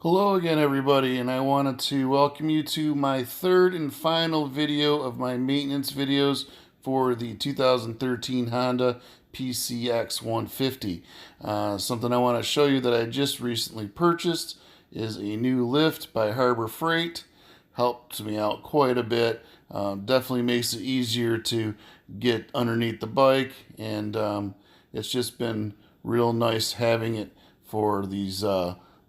Hello again, everybody, and I wanted to welcome you to my third and final video of my maintenance videos for the 2013 Honda PCX150. Something I want to show you that I just recently purchased is a new lift by Harbor Freight. Helps me out quite a bit. Definitely makes it easier to get underneath the bike, and it's just been real nice having it for these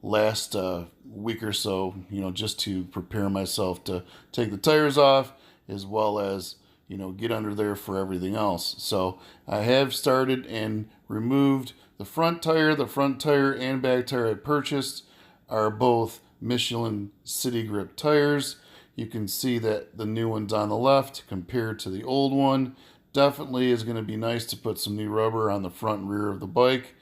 last week or so, just to prepare myself to take the tires off as well as, get under there for everything else. So I have started and removed the front tire. The front tire and back tire I purchased are both Michelin City Grip tires. You can see that the new one's on the left compared to the old one. Definitely is going to be nice to put some new rubber on the front and rear of the bike.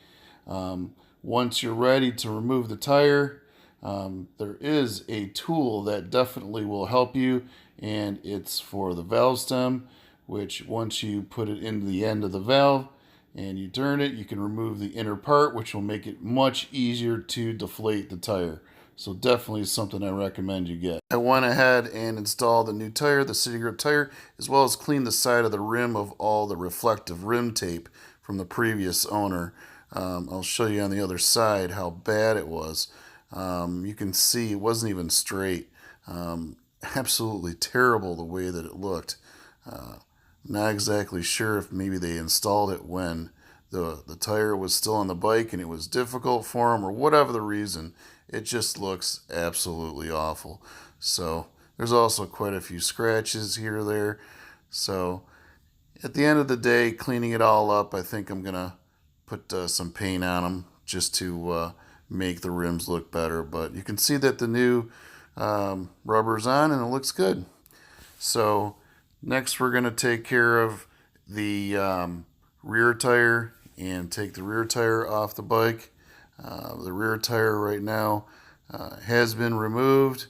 Once you're ready to remove the tire, there is a tool that definitely will help you, and it's for the valve stem, which once you put it into the end of the valve and you turn it, you can remove the inner part, which will make it much easier to deflate the tire. So definitely something I recommend you get. I went ahead and installed the new tire, the City Grip tire, as well as cleaned the side of the rim of all the reflective rim tape from the previous owner. I'll show you on the other side how bad it was. You can see it wasn't even straight. Absolutely terrible the way that it looked. Not exactly sure if maybe they installed it when the tire was still on the bike and it was difficult for them, or whatever the reason. It just looks absolutely awful. So there's also quite a few scratches here or there. So at the end of the day, cleaning it all up, I think I'm gonna put some paint on them just to make the rims look better. But you can see that the new rubber's on and it looks good. So next we're going to take care of the rear tire and take the rear tire off the bike. The rear tire right now has been removed.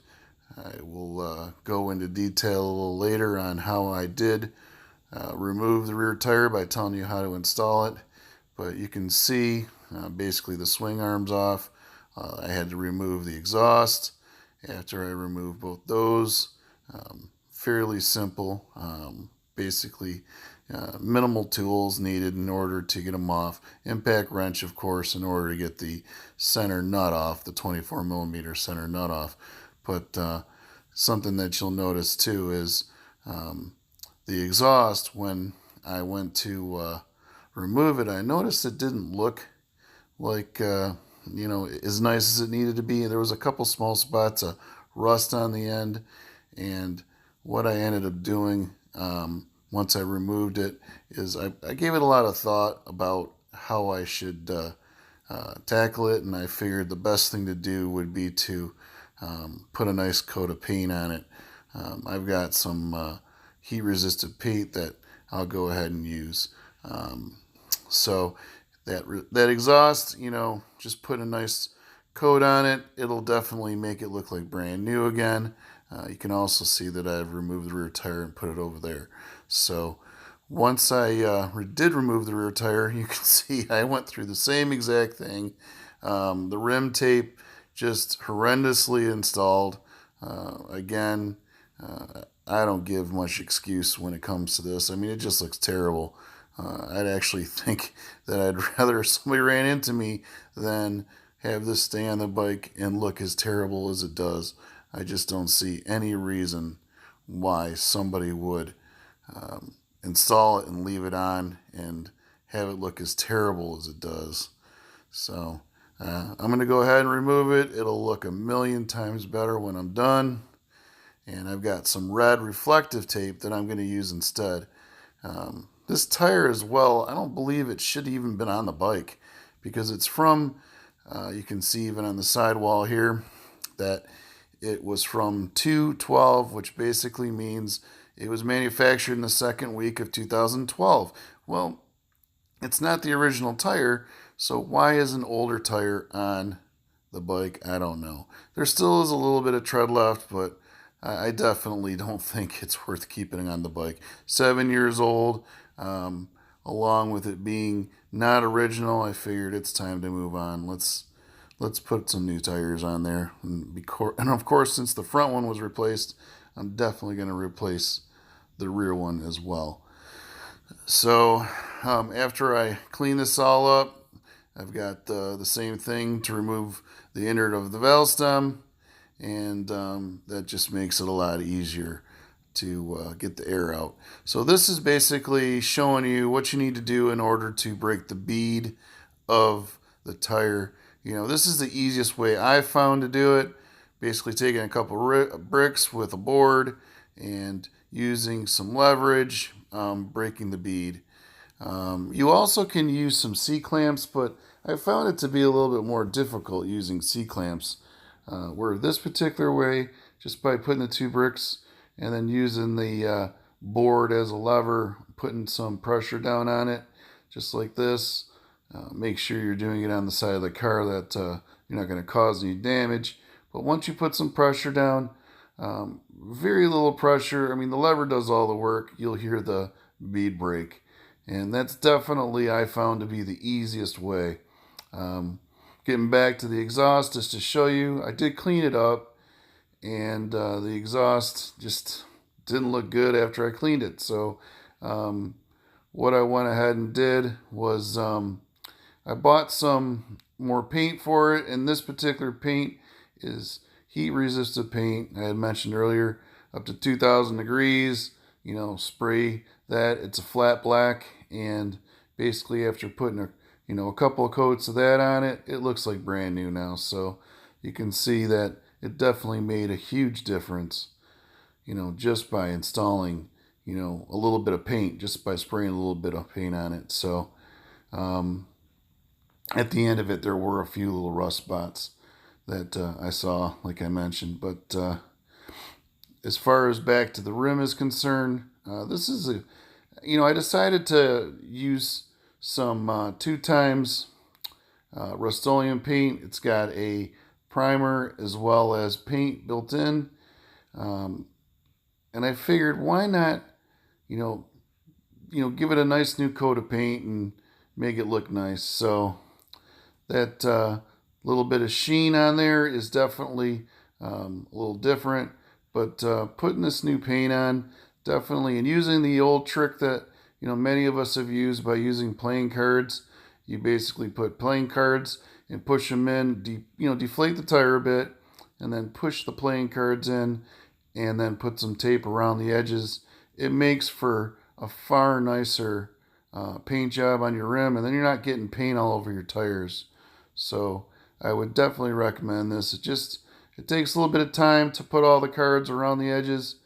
I will go into detail a little later on how I did remove the rear tire by telling you how to install it. But you can see basically the swing arms off. I had to remove the exhaust after I removed both those. Fairly simple. Basically minimal tools needed in order to get them off. Impact wrench, of course, in order to get the center nut off, the 24 millimeter center nut off. But something that you'll notice too is the exhaust, when I went to remove it, I noticed it didn't look like as nice as it needed to be. There was a couple small spots of rust on the end, and what I ended up doing once I removed it is I gave it a lot of thought about how I should tackle it, and I figured the best thing to do would be to put a nice coat of paint on it. I've got some heat resistant paint that I'll go ahead and use. So that exhaust, just put a nice coat on it. It'll definitely make it look like brand new again. You can also see that I've removed the rear tire and put it over there. So once I did remove the rear tire, you can see I went through the same exact thing. The rim tape just horrendously installed. Again, I don't give much excuse when it comes to this. I mean, it just looks terrible. I'd actually think that I'd rather somebody ran into me than have this stay on the bike and look as terrible as it does. I just don't see any reason why somebody would install it and leave it on and have it look as terrible as it does. So I'm going to go ahead and remove it. It'll look a million times better when I'm done. And I've got some red reflective tape that I'm going to use instead. This tire as well, I don't believe it should have even been on the bike, because it's from, you can see even on the sidewall here, that it was from 2/12, which basically means it was manufactured in the second week of 2012. Well, it's not the original tire, so why is an older tire on the bike? I don't know. There still is a little bit of tread left, but I definitely don't think it's worth keeping on the bike. 7 years old, along with it being not original, I figured it's time to move on. Let's let's put some new tires on there. And of course, since the front one was replaced, I'm definitely going to replace the rear one as well. So after I clean this all up, I've got the same thing to remove the innard of the valve stem, and that just makes it a lot easier to get the air out. So this is basically showing you what you need to do in order to break the bead of the tire. You know, this is the easiest way I've found to do it. Basically taking a couple bricks with a board and using some leverage, breaking the bead. You also can use some C-clamps, but I found it to be a little bit more difficult using C-clamps. Where this particular way, just by putting the two bricks and then using the board as a lever, putting some pressure down on it, just like this. Make sure you're doing it on the side of the car that you're not going to cause any damage. But once you put some pressure down, very little pressure, I mean the lever does all the work, you'll hear the bead break. And that's definitely, I found, to be the easiest way. Getting back to the exhaust, just to show you, I did clean it up, and the exhaust just didn't look good after I cleaned it. So what I went ahead and did was I bought some more paint for it, and this particular paint is heat resistant paint. I had mentioned earlier, up to 2,000 degrees, you know, spray that. It's a flat black, and basically after putting a couple of coats of that on it, it looks like brand new now. So you can see that it definitely made a huge difference, you know, just by installing, you know, a little bit of paint, just by spraying a little bit of paint on it. So at the end of it, there were a few little rust spots that I saw, like I mentioned. But as far as back to the rim is concerned, this is I decided to use some 2 times Rust-Oleum paint. It's got a primer as well as paint built in. And I figured, why not, give it a nice new coat of paint and make it look nice. So that little bit of sheen on there is definitely a little different. But putting this new paint on, definitely, and using the old trick that many of us have used by using playing cards. You basically put playing cards and push them in, deflate the tire a bit, and then push the playing cards in, and then put some tape around the edges. It makes for a far nicer paint job on your rim, and then you're not getting paint all over your tires. So I would definitely recommend this. It takes a little bit of time to put all the cards around the edges,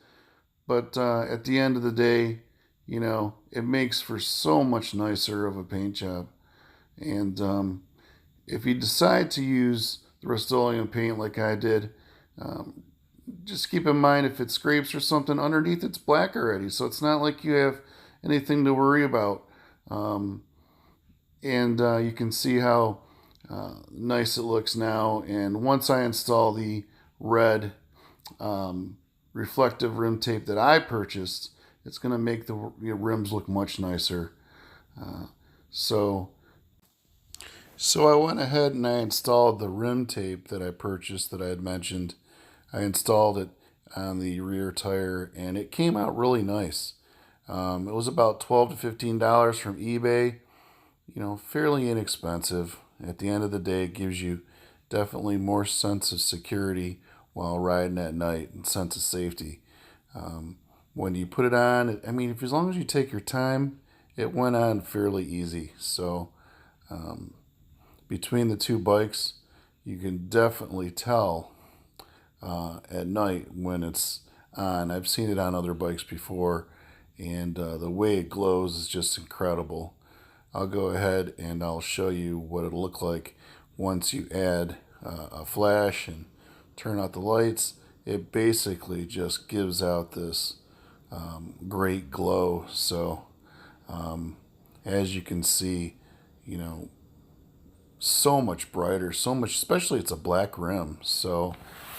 but at the end of the day, it makes for so much nicer of a paint job. And if you decide to use the Rust-Oleum paint like I did, just keep in mind, if it scrapes or something, underneath it's black already, so it's not like you have anything to worry about. And you can see how nice it looks now. And once I install the red reflective rim tape that I purchased, it's going to make the rims look much nicer. So I went ahead and I installed the rim tape that I purchased that I had mentioned. I installed it on the rear tire, and it came out really nice. It was about $12 to $15 from eBay. Fairly inexpensive. At the end of the day, it gives you definitely more sense of security while riding at night, and sense of safety. When you put it on, if as long as you take your time, it went on fairly easy. So between the two bikes, you can definitely tell at night when it's on. I've seen it on other bikes before, and the way it glows is just incredible. I'll go ahead and I'll show you what it'll look like once you add a flash and turn out the lights. It basically just gives out this great glow. So as you can see, so much brighter, so much, especially it's a black rim, so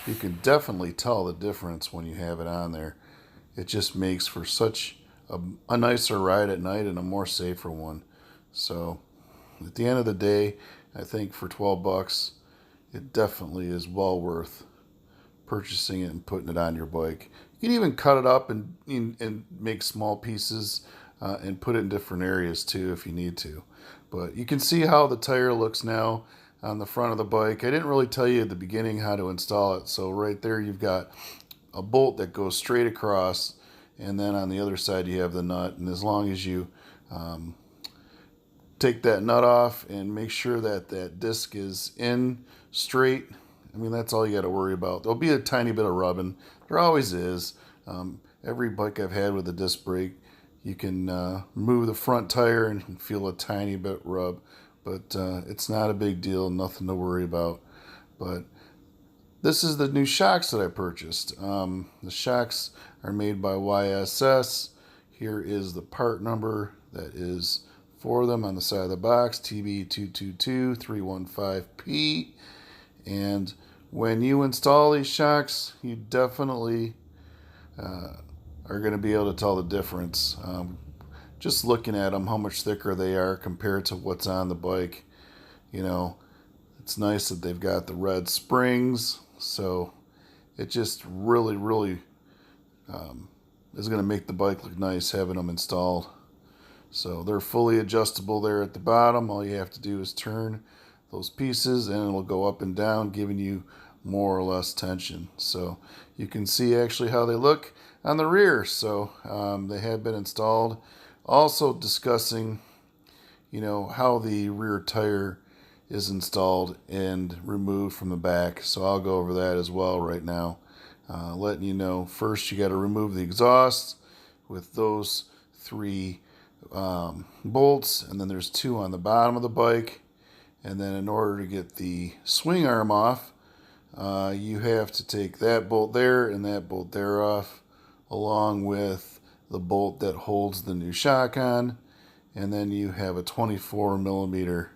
you can definitely tell the difference when you have it on there. It just makes for such a nicer ride at night and a more safer one. So at the end of the day, I think for $12, it definitely is well worth purchasing it and putting it on your bike. You can even cut it up and make small pieces and put it in different areas too if you need to. But you can see how the tire looks now on the front of the bike. I didn't really tell you at the beginning how to install it. So right there you've got a bolt that goes straight across, and then on the other side you have the nut. And as long as you take that nut off and make sure that that disc is in straight, I mean, that's all you got to worry about. There'll be a tiny bit of rubbing. There always is. Every bike I've had with a disc brake, you can move the front tire and feel a tiny bit rub, but it's not a big deal, nothing to worry about. But this is the new shocks that I purchased. The shocks are made by YSS. Here is the part number that is for them on the side of the box, TB222315P. And when you install these shocks, you definitely are going to be able to tell the difference. Just looking at them, how much thicker they are compared to what's on the bike. You know, it's nice that they've got the red springs, so it just really, really is going to make the bike look nice having them installed. So they're fully adjustable there at the bottom. All you have to do is turn those pieces and it'll go up and down, giving you more or less tension. So you can see actually how they look on the rear. So they have been installed. Also discussing, you know, how the rear tire is installed and removed from the back. So I'll go over that as well right now. Letting you know, first you got to remove the exhaust with those three bolts, and then there's two on the bottom of the bike. And then in order to get the swing arm off, you have to take that bolt there and that bolt there off, along with the bolt that holds the new shock on. And then you have a 24 millimeter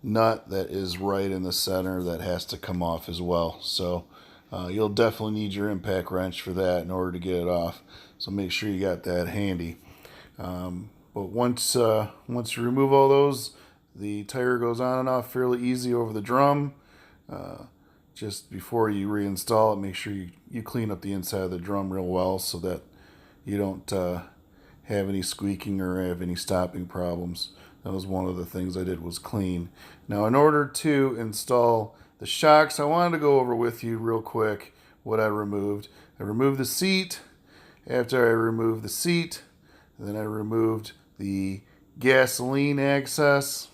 nut that is right in the center that has to come off as well. So you'll definitely need your impact wrench for that in order to get it off. So make sure you got that handy. But once you remove all those, the tire goes on and off fairly easy over the drum. Just before you reinstall it, make sure you clean up the inside of the drum real well so that you don't have any squeaking or have any stopping problems. That was one of the things I did, was clean. Now, in order to install the shocks, I wanted to go over with you real quick what I removed. I removed the seat. After I removed the seat, then I removed the gasoline access.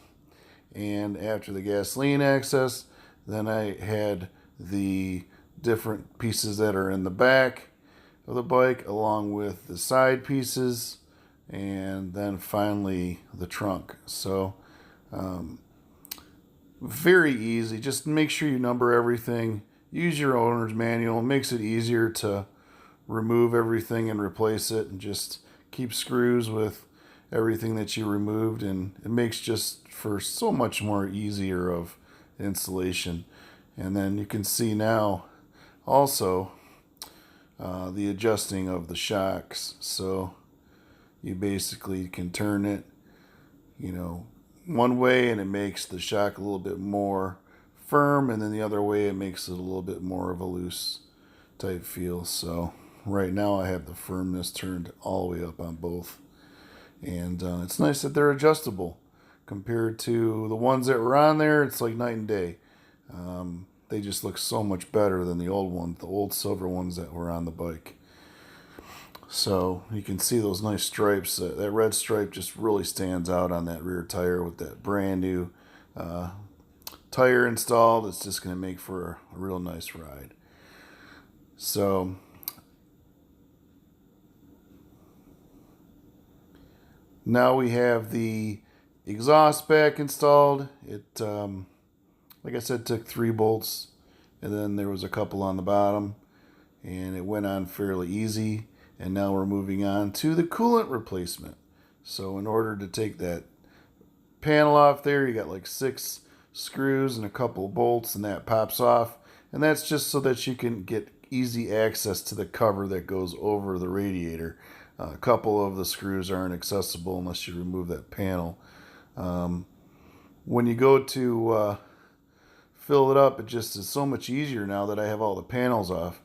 And after the gasoline access, then I had the different pieces that are in the back of the bike, along with the side pieces, and then finally the trunk. So very easy. Just make sure you number everything. Use your owner's manual. It makes it easier to remove everything and replace it, and just keep screws with everything that you removed, and it makes just for so much more easier of installation. And then you can see now also the adjusting of the shocks. So you basically can turn it, you know, one way and it makes the shock a little bit more firm, and then the other way it makes it a little bit more of a loose type feel. So right now I have the firmness turned all the way up on both, and it's nice that they're adjustable compared to the ones that were on there. It's like night and day. They just look so much better than the old ones, the old silver ones that were on the bike. So you can see those nice stripes. That red stripe just really stands out on that rear tire with that brand new tire installed. It's just going to make for a real nice ride. So now we have the exhaust back installed. It like I said, took 3 bolts, and then there was a couple on the bottom, and it went on fairly easy. And now we're moving on to the coolant replacement. So in order to take that panel off there, you got like 6 screws and a couple bolts, and that pops off. And that's just so that you can get easy access to the cover that goes over the radiator. A couple of the screws aren't accessible unless you remove that panel. When you go to fill it up, it just is so much easier now that I have all the panels off.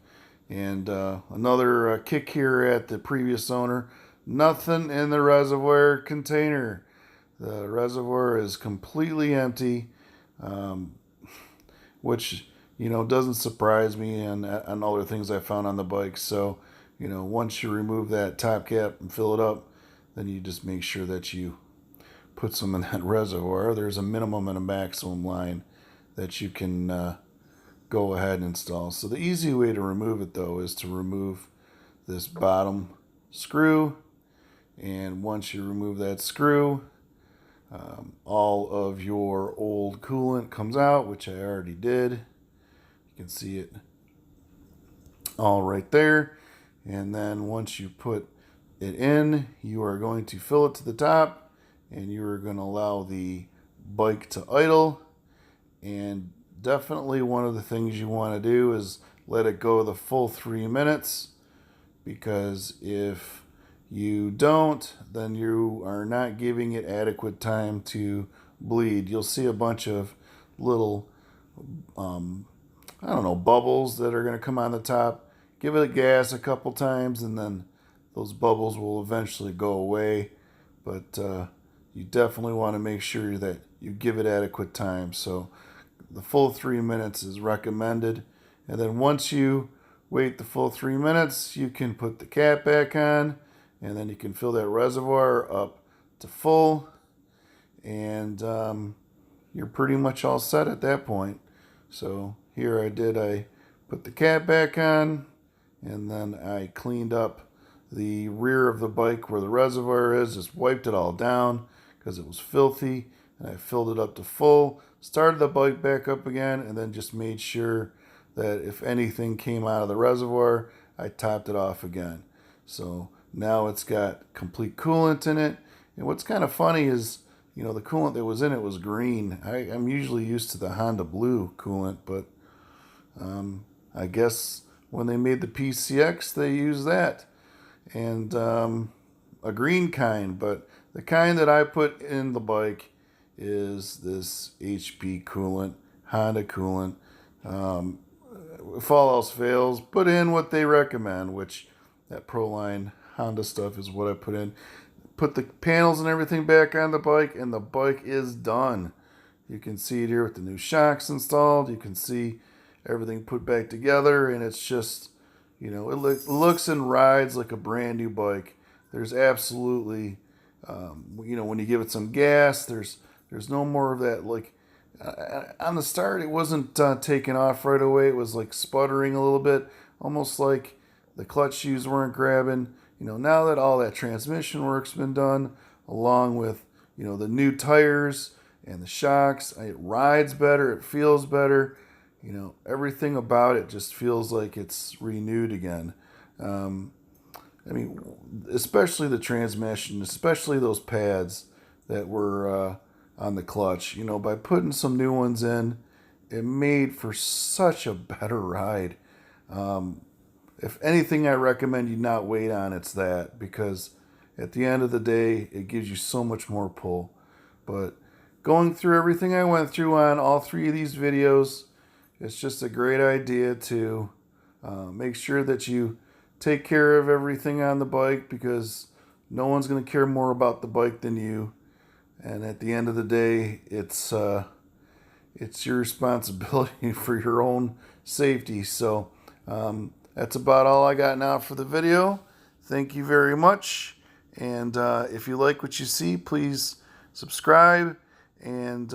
And another kick here at the previous owner, nothing in the reservoir container. The reservoir is completely empty, which, you know, doesn't surprise me on other things I found on the bike. So, you know, once you remove that top cap and fill it up, then you just make sure that you put some in that reservoir. There's a minimum and a maximum line that you can go ahead and install. So the easy way to remove it, though, is to remove this bottom screw. And once you remove that screw, all of your old coolant comes out, which I already did. You can see it all right there. And then once you put it in, you are going to fill it to the top, and you are going to allow the bike to idle. And definitely one of the things you want to do is let it go the full 3 minutes, because if you don't, then you are not giving it adequate time to bleed. You'll see a bunch of little, I don't know, bubbles that are going to come on the top. Give it a gas a couple times, and then those bubbles will eventually go away. But you definitely want to make sure that you give it adequate time. So the full 3 minutes is recommended. And then once you wait the full 3 minutes, you can put the cap back on, and then you can fill that reservoir up to full, and you're pretty much all set at that point. So here I put the cap back on, and then I cleaned up the rear of the bike where the reservoir is, just wiped it all down because it was filthy, and I filled it up to full, started the bike back up again, and then just made sure that if anything came out of the reservoir, I topped it off again. So now it's got complete coolant in it. And what's kind of funny is, you know, the coolant that was in it was green. I'm usually used to the Honda blue coolant, but I guess when they made the PCX, they used that. And a green kind, but the kind that I put in the bike is this HP coolant, Honda coolant. If all else fails, put in what they recommend, which that Proline Honda stuff is what I put in. Put the panels and everything back on the bike, and the bike is done. You can see it here with the new shocks installed. You can see everything put back together, and it's just, you know, it looks and rides like a brand new bike. There's absolutely, you know, when you give it some gas, there's no more of that, like, on the start, it wasn't taking off right away. It was like sputtering a little bit, almost like the clutch shoes weren't grabbing. You know, now that all that transmission work's been done, along with, you know, the new tires and the shocks, it rides better, it feels better. You know, everything about it just feels like it's renewed again. I mean, especially the transmission, especially those pads that were on the clutch. You know, by putting some new ones in, it made for such a better ride. If anything I recommend you not wait on, it's that, because at the end of the day, it gives you so much more pull. But going through everything I went through on all 3 of these videos, it's just a great idea to make sure that you take care of everything on the bike, because no one's going to care more about the bike than you. And at the end of the day, it's your responsibility for your own safety. So that's about all I got now for the video. Thank you very much. And if you like what you see, please subscribe. And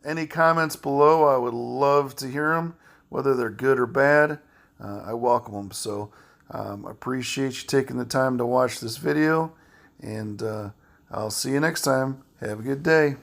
any comments below, I would love to hear them, whether they're good or bad. I welcome them. So I appreciate you taking the time to watch this video. And I'll see you next time. Have a good day.